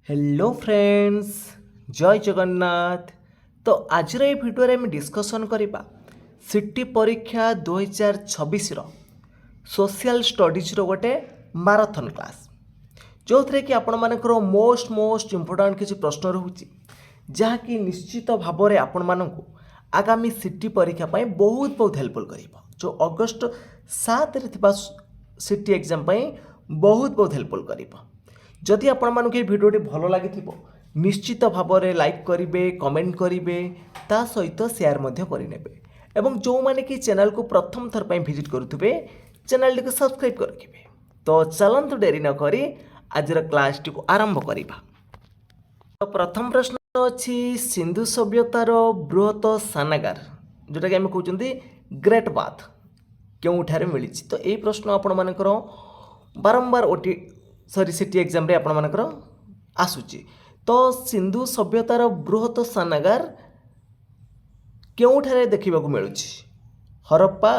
Hello friends, जय जगन्नाथ। तो आज ये भिडियो में डिस्कसन करवा सिटी परीक्षा 2026 सोशल स्टडीज गोटे माराथन क्लास जो थे कि आपण मानकर मोस्ट इम्पोर्टाट किसी प्रश्न रोचे जहाँकि निश्चित भाव में आपण मानक आगामी सिटी परीक्षा बहुत बहुत हेल्पफुल कर जो अगस्ट 7 सिटी एग्जाम बहुत हेल्पफुल कर जदि आपण मानक ये भिडियोटी भल लगी निश्चित भाव में लाइक करेंगे, कमेंट करेंगे, ता सहित शेयर करेंगे एवं जो मैंने कि चैनल को प्रथम थर पर विजिट करुवे चैनल को सब्सक्राइब कर रखिए। तो चलतु डेरी न करी आज क्लास टी को आरंभ करवा। तो प्रथम प्रश्न अच्छी सिंधु सभ्यतार बृहत स्नानागार जोटा कि आम कहते ग्रेट बाथ क्योंठारे मिली। तो यही प्रश्न आपण मानकर बारंबार सिटी एग्जाम रे आपण मानकर आसूची। तो सिंधु सभ्यतार बृहत स्नानागार क्योंठारे देखा मिलूँ? हरप्पा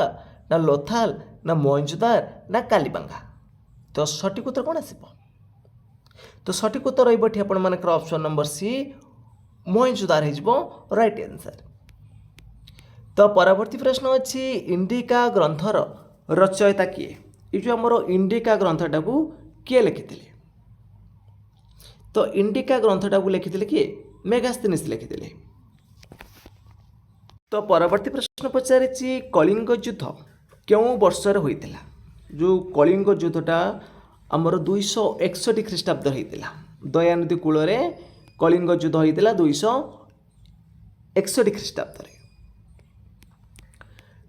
ना लोथाल ना मोहनजोदार ना कालीबांगा। तो सठिक उत्तर कौन आसब? तो सठिक उत्तर रही आपण मानकर ऑप्शन नंबर सी मोहनजोदार हो राइट आंसर। तो परवर्ती प्रश्न अच्छी इंडिका ग्रंथर रचयिता किए? ये जो आमर इंडिका ग्रंथटा को किए लिखिथिले? तो इंडिका ग्रंथटा को लिखिथिले किए? मेगास्थनीज लिखिथिले। तो परवर्ती प्रश्न पचारिछि कलिंग युद्ध क्यों वर्ष होइतिला? जो कलिंग युद्धटा आमर 261 ख्रीष्टाब्द होइतिला। दयानदी कूल कलिंग युद्ध होइतिला 261 ख्रीष्टाब्द।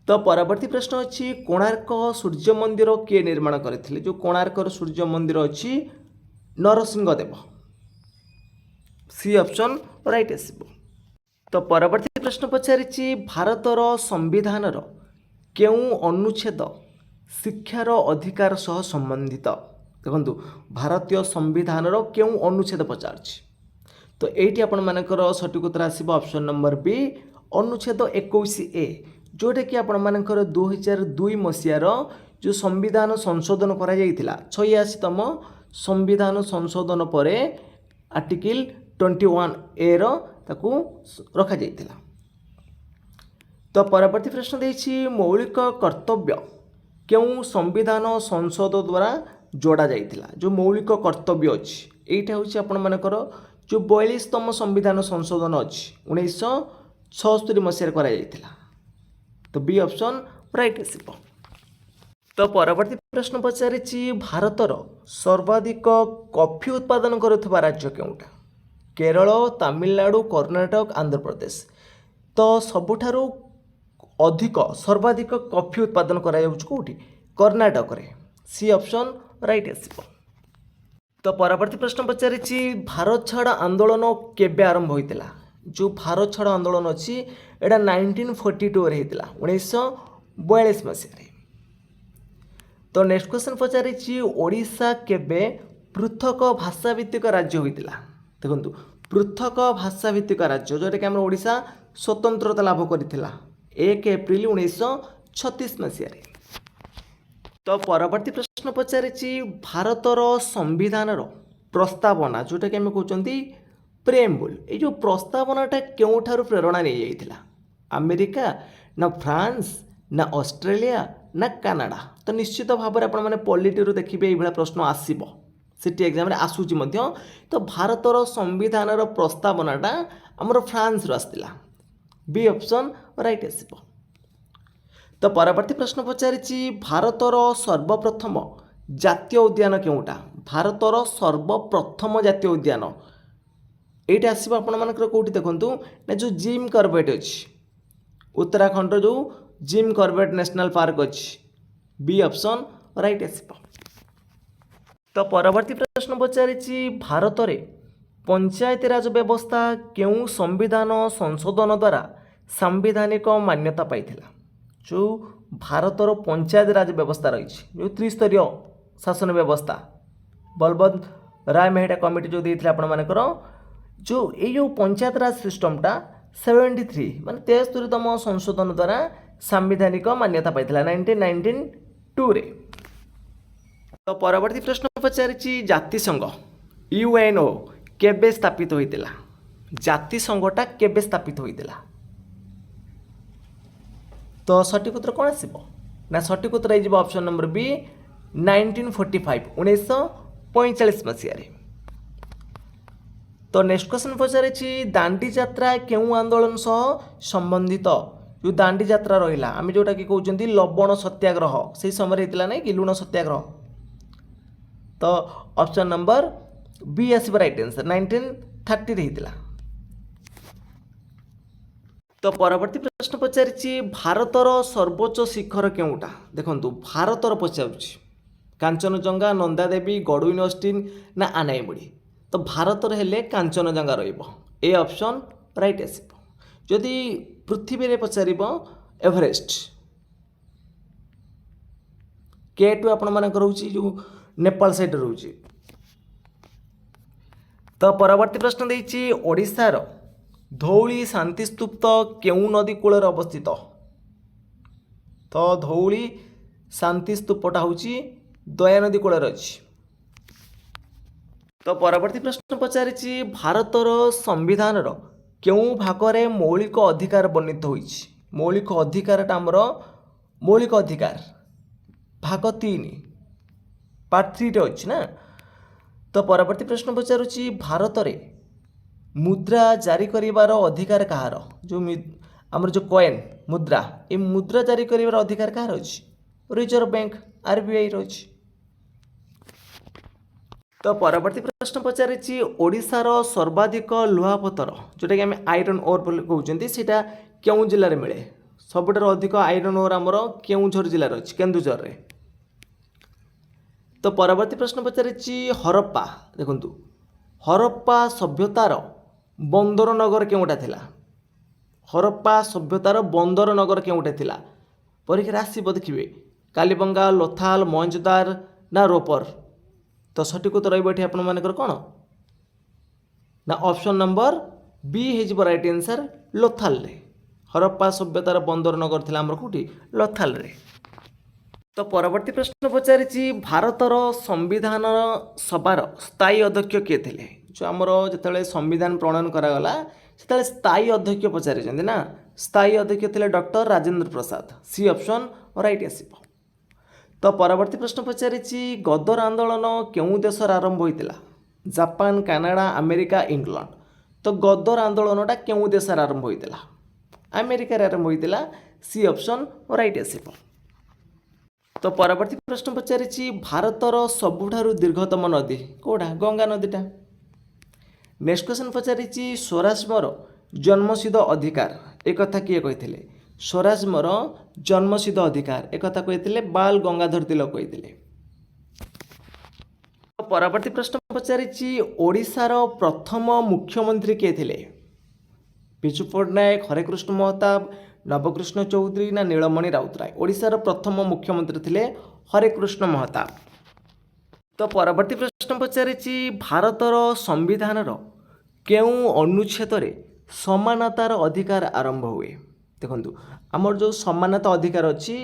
तो परवर्ती प्रश्न अच्छी कोणार्क सूर्य मंदिर किए निर्माण करथिले? जो कोणार्क सूर्य मंदिर अच्छी नरसिंहदेव। सी ऑप्शन राइट आसब। तो परवर्ती प्रश्न पचारिछि भारतर संविधानर केउं अनुच्छेद शिक्षार अधिकार सह संबंधित? देखंतु भारतीय संविधानर केउं अनुच्छेद पचारछि? तो एटी आपण मानकर सठिक उत्तर आसब ऑप्शन नंबर बी अनुच्छेद 21A जोटा कि आपण मानकर 2002 मसीहार जो संविधान संशोधन करा जायतिला 86तम संविधान संशोधन पर आर्टिकल 21A ताकू रखा जायतिला। तो परवर्ती प्रश्न देछि मौलिक कर्तव्य क्यों संविधान संसद द्वारा जोड़ा जायतिला? जो मौलिक कर्तव्य अछि एटा होछि आपण मानकर जो 42तम संविधान संशोधन अछि 1976 मसीहार करा जायतिला। तो बी ऑप्शन राइट आसब। तो परवर्ती प्रश्न पचारिछि भारतर सर्वाधिक कॉफी उत्पादन करुवा राज्य केउटा? केरल, तमिलनाडु, कर्णाटक, आंध्र प्रदेश। तो सबुठारु अधिक सर्वाधिक कॉफी उत्पादन करा जाउछ कोठी? कर्णाटक रे। सी ऑप्शन राइट आसब। तो परवर्ती प्रश्न पचारिछि भारत छाड़ आंदोलन केबे आरंभ होइतिला? जो भारत छाड़ आंदोलन अच्छी एटा 1942 रे होइतिला 1942 मसीह। तो नेक्स्ट क्वेश्चन पचारिछि ओडिशा केबे पृथक भाषा भित्तिक राज्य होइतिला? देखंतु पृथक भाषा भित्तिक राज्य जोटा कि हमर ओडिशा स्वतंत्रता लाभ करितिला 1 एप्रिल 1936 मसीह। तो परवर्ती प्रश्न पचारिछि भारतर संविधानर प्रस्तावना जोटा कि हम कहउचंती प्रेमबुल ये जो प्रस्तावनाटा क्योंठारु प्रेरणा नहीं जाइथिला? अमेरिका ना फ्रांस ना ऑस्ट्रेलिया ना कनाडा? तो निश्चित भाव में आपण माने पॉलिटी देखिए ये प्रश्न आसीबो सिटी एग्जाम रे आसूची मध्य। तो भारतर संविधानर प्रस्तावनाटा हमर फ्रांस रो आस्तिला। बी ऑप्शन राइट आसीबो। तो परवर्ती प्रश्न पचारिछि भारतर सर्वप्रथम जातीय उद्यान केउटा? भारतर सर्वप्रथम जातीय उद्यान ये आसो आपण मानकर कौटी देखंतु ना जो जिम कॉर्बेट अच्छी उत्तराखंड जो जिम कॉर्बेट नेशनल पार्क अच्छी। बी ऑप्शन राइट आसब। तो परवर्ती प्रश्न पचारिछि भारत रे पंचायती राज व्यवस्था केउं संविधान संशोधन द्वारा सांविधानिक मान्यता पाइथिला? जो भारतर पंचायत राज व्यवस्था रही जो त्रिस्तरीय शासन व्यवस्था बलबंत राय मेहटा कमिटी जो देइथिला आपण मानकर जो ये पंचायत राज सिस्टमटा 73 माने 73तम संशोधन द्वारा सांविधानिक मान्यता पाइथिला 1992 रे। तो परवर्ती प्रश्न पचारिछि जातिसंघ यूएनओ केबे स्थापित होइतिला जातिसंघटा केबे स्थापित होइतिला तो सठिक उत्तर कौन आसब ना सठिक उत्तर हो ऑप्शन नंबर बी 1945 1945 मसीह। तो नेक्स्ट क्वेश्चन पचारे दांडी यात्रा केउ आंदोलन सह संबंधित जो दांडी यात्रा रहा आम जोटा कि कहते लवण सत्याग्रह से समय होता ना कि लुण सत्याग्रह तो ऑप्शन नंबर बी आसब राइट आंसर 1930 होता। तो परवर्ती प्रश्न पचारि भारतर सर्वोच्च शिखर केउटा देखु भारतर पचारुछि कांचनजंगा नंदादेवी गडुइन अस्टिन ना आनाईमुड़ी तो भारतर हेले कांचनजंगा रहिबो ए ऑप्शन राइट आसब। जदि पृथ्वी रे पचारिबो एवरेस्ट के2 आपण मानक रहउछि जो नेपाल साइड रहउछि। तो परवर्ती प्रश्न देछि ओडिसा रो धौली शांतिस्तूप केउ नदी कूल अवस्थित तो धौली शांतिस्तूपटा हूँ दया नदी कूल अच्छी। तो परवर्ती प्रश्न पचारि भारतर संविधान केउ भागरे मौलिक अधिकार वर्णित होइछि मौलिक अधिकारटा आमर मौलिक अधिकार भाग 3 पार्ट 3 रे अछि ना। तो परवर्ती प्रश्न पचारुछि भारत रे मुद्रा जारी करिवार अधिकार कहार जो आमर जो कॉइन मुद्रा ये मुद्रा जारी करिवार अधिकार कहार अछि रिजर्व बैंक आरबीआई रछि। तो परवर्ती प्रश्न पचारि ओडिशार सर्वाधिक लुहापथर जोटा कि आम आयरन ओर कहते सीटा केउ जिले में मिले सबुठार अधिक आयरन ओर आमर केउझर जिलार अछि केन्दुझर रे। तो परवर्ती प्रश्न पचारि हरप्पा देखंतु हरप्पा सभ्यतार बंदर नगर केउटा थिला हरप्पा सभ्यतार बंदर नगर केउटा थिला परीक्षा आसब देखिए कालीबंगा लोथाल मोहनजोदार ना रोपर तो सठिक उत्तर रही आपण मानकर कौन ना ऑप्शन नंबर बी हो राइट आंसर लोथाल रे हरप्पा सभ्यतार बंदर नगर थिला हमर कोठी लोथाल रे। तो परवर्ती प्रश्न पचारि भारतर संविधान सभार स्थायी अध्यक्ष किए थे जो आमर जो संविधान प्रणयन करागला से स्थायी अध्यक्ष पचारि ना स्थायी अध्यक्ष थे डॉक्टर राजेंद्र प्रसाद सी ऑप्शन राइट आसब। तो परवर्ती प्रश्न पचारि गदर आंदोलन केउ देश आरंभ होता जापान कानाडा अमेरिका इंग्लैंड तो गदर आंदोलनटा केउ देश आरंभ होता अमेरिका आरंभ होता सी ऑप्शन राइट आसब। तो परवर्ती प्रश्न पचारि भारतर सबुठारु दीर्घतम नदी कोड़ा गंगा नदीटा। नेक्स्ट क्वेश्चन पचारि स्वराज्यर जन्मसिद्ध अधिकार एक किए कही स्वराज्यर जन्मसिद्ध अधिकार एक कही बाल गंगाधर तिलक कही। परवर्ती प्रश्न पचारि ओडिशार प्रथम मुख्यमंत्री किए थे विजु पट्टनायक हरेकृष्ण महताब नवकृष्ण चौधरी ना नीलमणि राउतराय ओडिशार प्रथम मुख्यमंत्री थे हरेकृष्ण महताब। तो परवर्ती प्रश्न पचारि भारतर संविधान केउ अनुच्छेद समानतार अधिकार आरंभ हुए देखु आमर जो समानता अधिकार अच्छी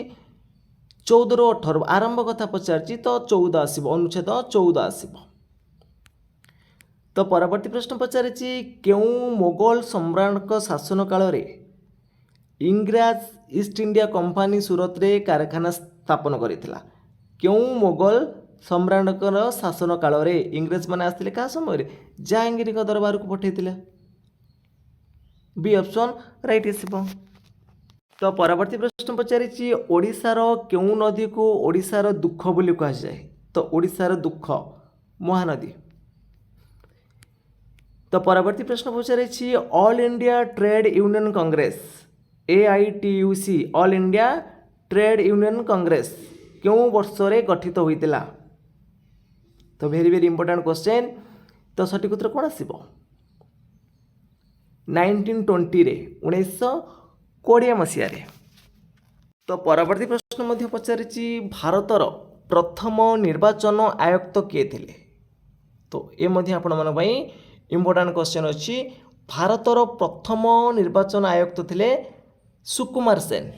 14 ରୁ 18 आरंभ कथा पचार तो 14 आसब अनुच्छेद 14 आसब। तो परवर्ती प्रश्न पचारि केउ मोगल सम्राट शासन काल रे इंग्राज ईस्ट इंडिया कंपनी सूरत रे कारखाना स्थापन करिथिला केउ मोगल सम्राटकर शासन काल रे इंग्रेज माने आस्थिले का समय रे जहांगीर का दरबार को पठेइथिले बी ऑप्शन राइट आसब। तो परवर्ती प्रश्न पचारि ओडिशार केउ नदी को ओडिशार दुख बोली कहा जाए तो ओडिशार दुख महानदी। तो परवर्ती प्रश्न पचारि all India trade union congress AITUC all India trade union congress क्यों वर्ष रे गठित होइतिला तो वेरी वेरी इंपोर्टेंट क्वेश्चन। तो सठिक उत्तर कौन आसब 1920 रे 1920 मसीह रे। तो परवर्ती प्रश्न मध्य पचारि भारतर प्रथम निर्वाचन आयुक्त किए थे तो ये मध्य आपण मन पई इंपोर्टेंट क्वेश्चन अच्छी भारतर प्रथम निर्वाचन आयुक्त थे सुकुमार सेन।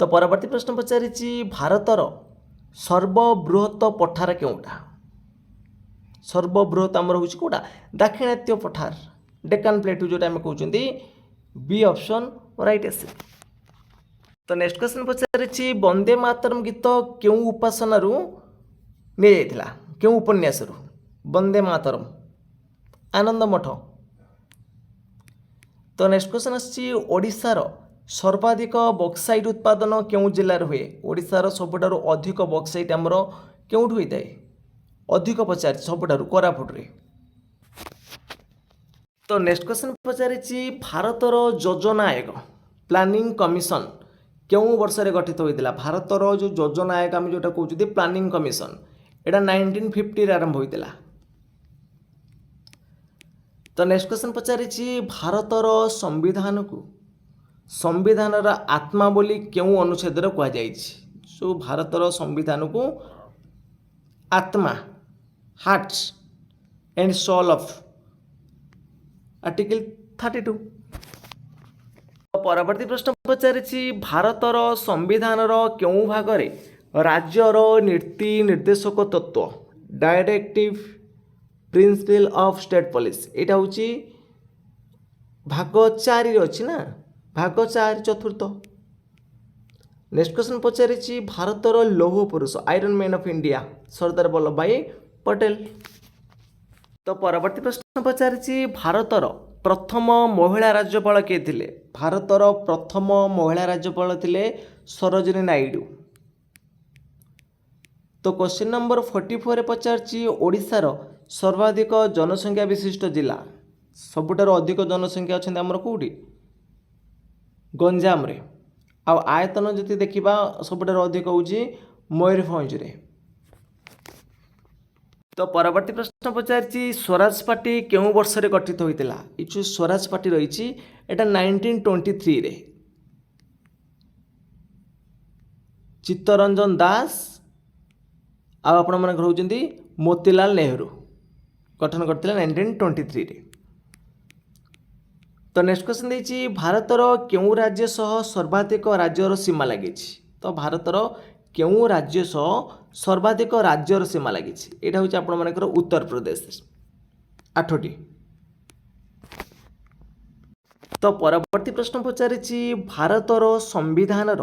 तो परवर्ती प्रश्न पचारि भारतर सर्वबृहत पठार केउटा सर्वबृहत आमर हूँ कौटा दाक्षिणात्य पठार डेकान प्लेटू जोटा आम कहते बी ऑप्शन राइट आंसर। तो नेक्स्ट क्वेश्चन पचारि वंदे मातरम गीत क्यों उपासना नि जाइथिला क्यों उपन्यास वंदे मातरम आनंद मठ। तो नेक्स्ट क्वेश्चन आसी ओडिशार सर्वाधिक बक्साइट उत्पादन क्यों जिल्लार हुए ओडिशार सबुठारु अधिक बक्साइट आमर केउठु होइताय अधिक पचारि सबुठारु कोरापुट रे। तो नेक्स्ट क्वेश्चन पचारि भारतर योजना आयोग प्लानिंग कमिशन क्यों वर्ष रे गठित होइतिला भारतर जो योजना आयोग आम जोटा कहउछथि प्लानिंग कमिशन एटा 1950 रे आरंभ होइतिला। तो नेक्स्ट क्वेश्चन पचारि भारतर संविधान को संविधानर आत्मा बोली क्यों अनुच्छेद कह जो भारतर संविधान को आत्मा heart and soul of article 32। परवर्ती प्रश्न पचारि भारतर संविधानर क्यों भागरे राज्यर नीति निर्देशक तत्व directive principle of state policy एटा होची भाग 4 रे अछि ना भाग 4 चतुर्थ। नेक्स्ट क्वेश्चन पचारि भारतर लौह पुरुष iron man of India Sardar Vallabh भाई पटेल। तो परवर्ती प्रश्न पचारि भारतर प्रथम महिला राज्यपाल किए थिले भारतर प्रथम महिला राज्यपाल थिले सरोजिनी नायडू। तो क्वेश्चन नंबर 44 पचारि ओडिशार सर्वाधिक जनसंख्या विशिष्ट जिला सबुठार अधिक जनसंख्या अच्छा आमर कौटी गंजाम रे आयतन जति देखा सबुठार अधिक होची मयूरभंज रे। तो परवर्ती प्रश्न पचारि स्वराज पार्टी क्यों वर्ष रे गठित होइतिला ये जो स्वराज पार्टी रही एटा 1923 रे चित्तरंजन दास आपण मन कहउछन्ती मोतीलाल नेहरू गठन करथिले 1923 रे। तो नेक्स्ट क्वेश्चन देछि भारतर क्यों राज्य सह सर्वाधिक राज्यर सीमा लगी तो भारतर क्यों राज्य सह सर्वाधिक राज्यर सीमा लगी यहाँ हूँ आपण मानकर उत्तर प्रदेश 8टी। तो परवर्ती प्रश्न पचारि भारतर संविधानर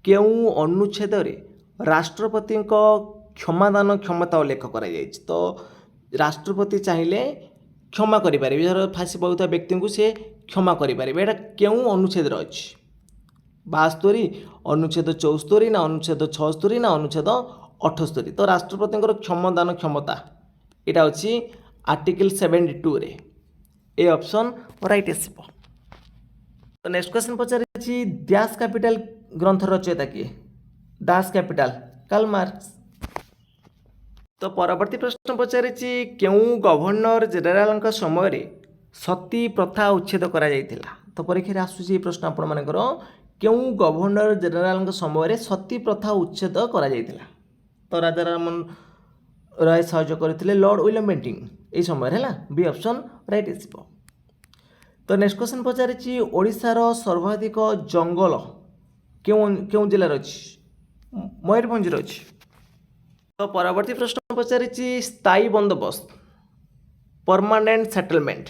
क्यों अनुच्छेद राष्ट्रपति क्षमादान क्षमता उल्लेख कर तो राष्ट्रपति चाहिए क्षमा करें जर फांसी पाता व्यक्ति को सी क्षमा करें यहाँ क्यों अनुच्छेद अच्छी 72 अनुच्छेद 74 ना अनुच्छेद 76 ना अनुच्छेद 78। तो राष्ट्रपति क्षमदान क्षमता यहाँ अच्छी आर्टिकल 72 रे ए ऑप्शन राइट आसब। तो नेक्स्ट क्वेश्चन पचारि दास कैपिटल ग्रंथ रचयिता किए दास कैपिटल कार्ल मार्क्स। तो परवर्ती प्रश्न पचारि क्यों गवर्नर जनरल समय सती प्रथा उच्छेद करा जाइथिला तो परीक्षा आसुची प्रश्न आपण मानकर क्यों गवर्नर जनरल समय सती प्रथा उच्छेद करा जाइथिला तो राजा राममोहन राय सहयोग करथिले लॉर्ड विलियम बेंटिंग ए समय है बी ऑप्शन राइट आसब। तो नेक्स्ट क्वेश्चन पचारि ओडिशार सर्वाधिक जंगल क्यों क्यों जिलार अच्छी मयूरभंज अच्छी। तो परवर्ती प्रश्न पचारि स्थायी बंदोबस्त परमानेंट सेटलमेंट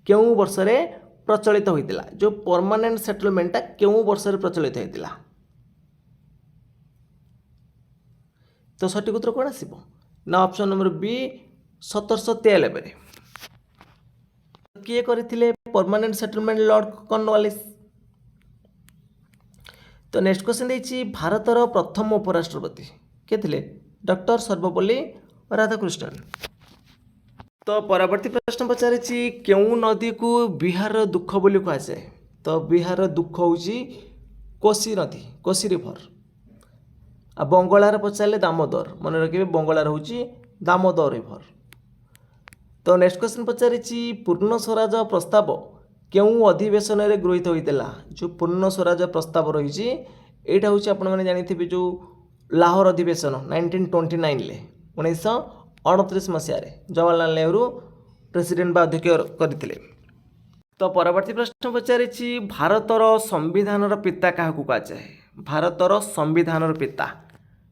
क्यों वर्ष रे प्रचलित होइतिला जो परमानेंट सेटलमेंटा क्यों वर्ष रे प्रचलित होइतिला तो सठिक उत्तर कौन आसब ना ऑप्शन नंबर बी 1793 किए करथिले परमानेंट सेटलमेंट लॉर्ड कॉर्नवालिस। तो नेक्स्ट क्वेश्चन देछि भारतर प्रथम उपराष्ट्रपति के थिले डॉक्टर सर्वपल्ली राधाकृष्णन। तो परवर्ती प्रश्न पचारि क्यों नदी को बिहार दुख बोली कहुए तो बिहार दुख हूँ कोसी नदी कोसी रिभर आ बंगलार पचारे दामोदर मन रखिए बंगलार हूँ दामोदर रिभर। तो नेक्स्ट क्वेश्चन पचारि पूर्ण स्वराज प्रस्ताव क्यों अधिवेशन में गृहीत होता जो पूर्ण स्वराज प्रस्ताव रही यहाँ हूँ आपने जानी जो लाहौर अधिवेशन 1929 ले 1929 मसीह जवाहरलाल नेहरू प्रेसिडेंट बा अध्यक्ष करथिले। तो परवर्ती प्रश्न पचारि भारतर संविधानर पिता क्या कहुए भारतर संविधानर पिता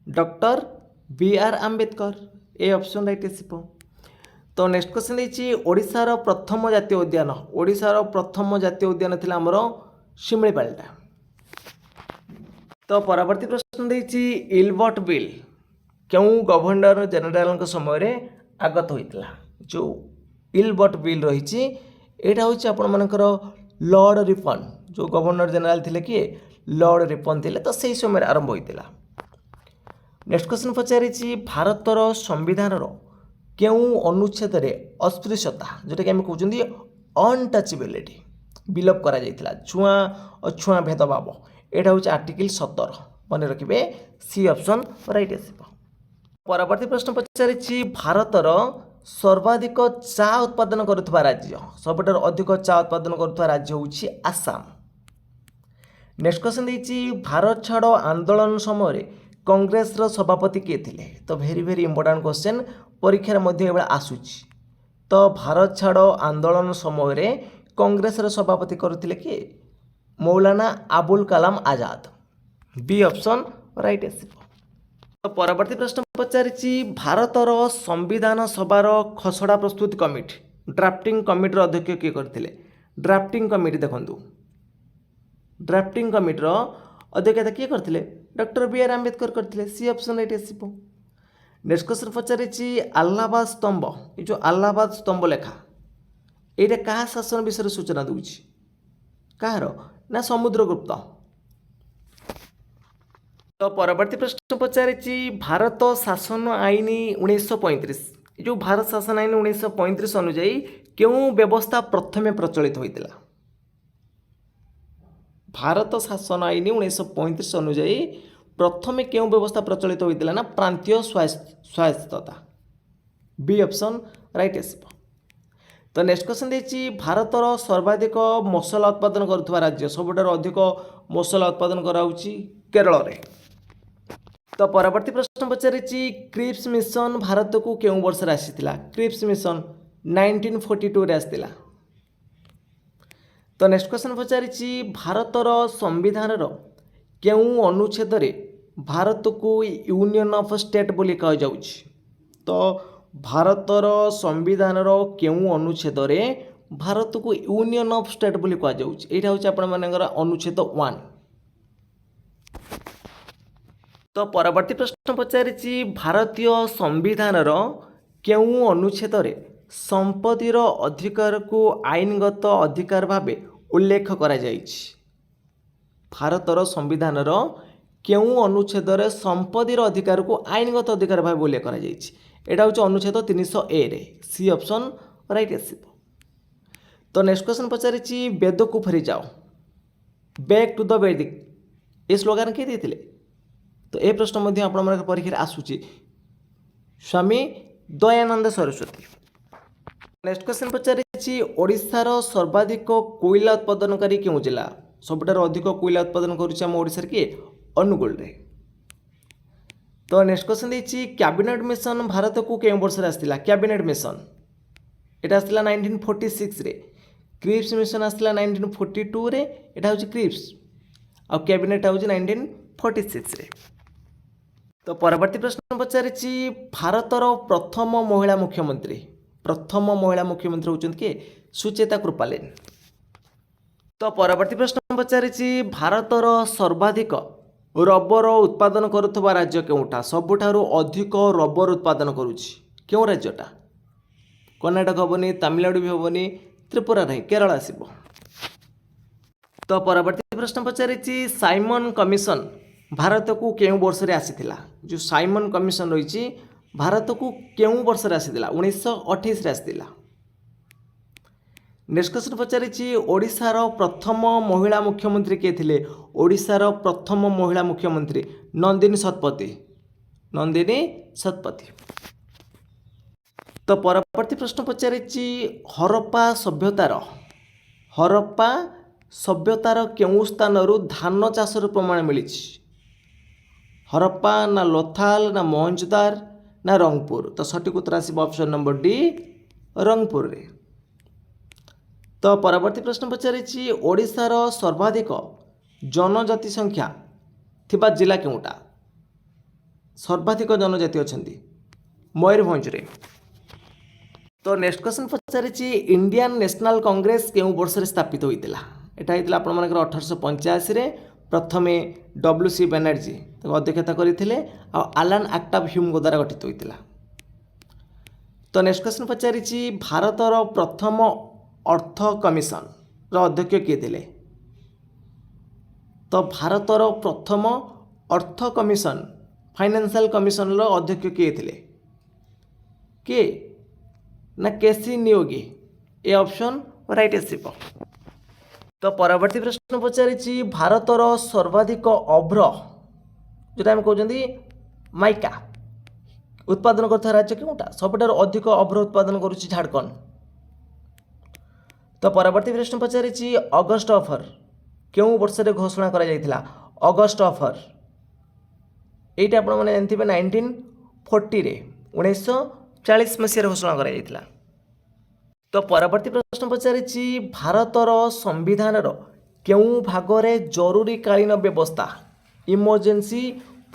doctor B R Ambedkar A option right आसीबो। तो नेक्स्ट क्वेश्चन देछि ओडिशार प्रथम जातीय उद्यान, ओडिशार प्रथम जातीय उद्यान थिला हमर शिमिलीपालटा। तो परवर्ती प्रश्न देछि इलबर्ट बिल क्यों गवर्नर जनरल समय रे आगत होइतला। जो इलबर्ट बिल रही एटा होछि आपण मानकर लॉर्ड रिपन, जो गवर्नर जनरल थिले कि लॉर्ड रिपन थिले, तो सही समय आरंभ होइतला। नेक्स्ट क्वेश्चन पचारि भारतर संविधान क्यों अनुच्छेद रे अस्पृश्यता जोटा कि आम कहते अनटचेबिलिटी विलोप करा जाइतला, छुआ अछुआ भेदभाव, एटा होछि आर्टिकल 17 मन रखिबे सी ऑप्शन राइट आसीबो। परवर्ती प्रश्न पचारि भारतर सर्वाधिक चा उत्पादन करुवा राज्य, सबुठार अधिक चा उत्पादन करुवा राज्य होछि आसाम। नेक्स्ट क्वेश्चन देछि भारत छाड़ आंदोलन समय कांग्रेस रो सभापति किए थिले। तो वेरी वेरी इंपोर्टेंट क्वेश्चन, परीक्षा मध्ये एबे आसुछि। तो भारत छाड़ आंदोलन समय रे कांग्रेस रो सभापति करथिले कि Maulana Abul Kalam Azad, B option right आसीबो। तो परवर्ती प्रश्न पचारि भारतर संविधान सभार खसड़ा प्रस्तुत कमिटी, ड्राफ्टिंग कमिटी अध्यक्ष किए करथिले। ड्राफ्टिंग कमिटी देखंतु, ड्राफ्टिंग कमिटी अध्यक्षता किए करथिले, डॉक्टर बी आर आंबेडकर करथिले, सी ऑप्शन राइट आसीबो। नेक्स्ट क्वेश्चन पचारि अलाहाबाद स्तंभ, ये जो अलाहाबाद स्तंभ लेखा एटा कहा शासन विषय सूचना दूची, कहार ना समुद्रगुप्त। तो परवर्ती प्रश्न पचारि भारत शासन आईन 1935, जो भारत शासन आईन 1935 अनुଯାयी क्यों व्यवस्था प्रथमे प्रचलित होइतिला। भारत शासन आईन 1935 अनुଯାयी प्रथमे क्यों व्यवस्था प्रचलित होइतिला ना प्रांतीय स्वायत्तता, बी ऑप्शन राइट आसीबो। तो नेक्स्ट क्वेश्चन देछि भारतर सर्वाधिक मसला उत्पादन करुवा राज्य, सबुठार अधिक मसला उत्पादन कराउछि केरल रे। तो परवर्ती प्रश्न पचारि क्रिप्स मिशन भारत को केउं वर्ष रे आसीतिला। क्रिप्स मिशन 1942 रे आसीतिला। तो नेक्स्ट क्वेश्चन पचारि भारतर संविधान केउं अनुच्छेद रे भारत को यूनियन ऑफ स्टेट बोली कहा जाउछि। तो भारतर संविधान केउं अनुच्छेद रे भारत को यूनियन ऑफ स्टेट बोली कहा जाउछि, एटा होछि आपण मानकर अनुच्छेद 1। तो परवर्ती प्रश्न पचारि भारतीय संविधान केउं अनुच्छेद रे संपत्तिर अधिकार को आईनगत अधिकार भावे उल्लेख करा जाइछि। भारतर संविधान केउं अनुच्छेद रे संपत्तिर अधिकार को आईनगत अधिकार भावे उल्लेख करा जाइछि, एटा होछि अनुच्छेद 300 ए रे, सी ऑप्शन राइट आसीबो। तो नेक्स्ट क्वेश्चन पचारि वेद को फेरी जाओ, बैक टू द वैदिक, ए स्लोगान किए देथिले। तो ये प्रश्न मध्य आपण परीक्षा आसूची स्वामी दयानंद सरस्वती। नेक्स्ट क्वेश्चन पचारि ओडिशार सर्वाधिक कोयला उत्पादनकारी केउं जिला, सबुठार अधिक कोयला उत्पादन करुछि हम ओडिशार के अनुगुल रे। तो नेक्स्ट क्वेश्चन देछि कैबिनेट मिशन भारत को केउं वर्ष रे आस्तिला। कैबिनेट मिशन एटा आस्तिला 1946 रे, क्रिप्स मिशन आस्तिला 1942 रे, एटा होछि क्रिप्स आ कैबिनेट होछि 1946 रे। तो परवर्ती प्रश्न पचारि भारतर प्रथम महिला मुख्यमंत्री, प्रथम महिला मुख्यमंत्री होचंत के सुचेता कृपालिन। तो परवर्ती प्रश्न पचारि भारतर सर्वाधिक रबर उत्पादन करुवा राज्य केउटा, सबुठारु अधिक रबर उत्पादन करुछि केउं राज्यटा। कर्णाटक हेबनी, तमिलनाडु भी हेबनी, त्रिपुरा नहीं, केरल आसीबो। तो परवर्ती प्रश्न पचारि साइमन कमिशन भारत को केउं वर्ष रे आसीथिला। जो साइमन कमिशन रही भारत को केउं वर्ष रे आसीथिला, 1928 रे आसीथिला। नेक्स्ट क्वेश्चन पचारि ओडिशार प्रथम महिला मुख्यमंत्री किए थिले। ओडिशार प्रथम महिला मुख्यमंत्री नंदिनी शतपथी, नंदिनी शतपथी। तो परवर्ती प्रश्न पचारि हरप्पा सभ्यतार केउं स्थानरू धान चाषर प्रमाण मिली। हरप्पा ना लोथाल ना मोहनजोदार ना रंगपुर। तो सठिक उत्तर आसिब ऑप्शन नंबर डी रंगपुर रे। तो परवर्ती प्रश्न पचारि ओडिशार सर्वाधिक जनजाति संख्या थिबा जिला केउटा, सर्वाधिक जनजाति अछंती मयूरभंज। तो नेक्स्ट क्वेश्चन पचारि इंडियन नेशनल कांग्रेस केउ वर्ष रे स्थापित होइतिला। एटा होइतिला आपण मानकर 1885 रे। प्रथमे WC बनर्जी अध्यक्षता करथिले आ आलन आक्टाव ह्यूम द्वारा गठित होइतिला। तो नेक्स्ट क्वेश्चन पचारि भारतर प्रथम अर्थ कमिशन रो अध्यक्ष किए थिले। तो भारतर प्रथम अर्थ कमिशन फाइनेंशियल कमिशन रो अध्यक्ष किए थिले के ना K C Neogy. A option right आसीबो। तो परवर्ती प्रश्न पचारि भारतर सर्वाधिक अभ्र जोटा हम कहते माइका उत्पादन करता राज्य केउटा सबुठार अधिक अभ्र उत्पादन करुच्ची झारखंड। तो परवर्ती प्रश्न पचारि अगस्ट ऑफर केउ वर्ष रे घोषणा करा जायतिला। अगस्ट ऑफर एटा आपण माने जानथिबे 1940 रे 1940 मसीह घोषणा करा जायतिला। तो परवर्ती प्रश्न पचारि भारतर संविधान केउ भागरे जरूरीकालीन व्यवस्था इमरजेंसी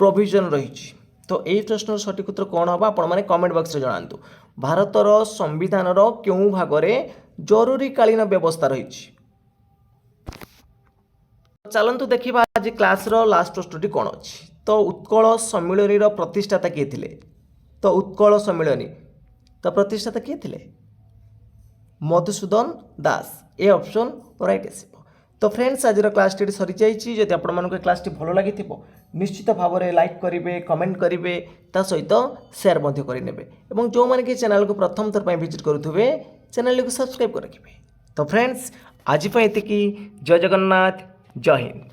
प्रोविजन रही। तो यही प्रश्न सठिक उत्तर कौन हम आपण मैंने कमेंट बॉक्स रे जणांतु। भारतर संविधान केउ भागरे जरूरीकालीन व्यवस्था रही। चलतु देखा आज क्लास लास्ट प्रश्नटी कौन अच्छी। तो उत्कल सम्मिलनी प्रतिष्ठाता किए थिले। तो उत्कल सम्मिलनी तो प्रतिष्ठाता किए थिले Madhusudan Das. A option right आसीबो। तो फ्रेंड्स आज क्लास टी सरी जाइए। जदि आपको क्लास टी भल लगी निश्चित भाव में लाइक करेंगे कमेंट करेंगे ता सहित शेयर करेंगे और जो मैंने कि चैनल को प्रथम थर विजिट करुवे चैनल को सब्सक्राइब कर रखिए। तो फ्रेंड्स आज ये जय जगन्नाथ जय हिंद।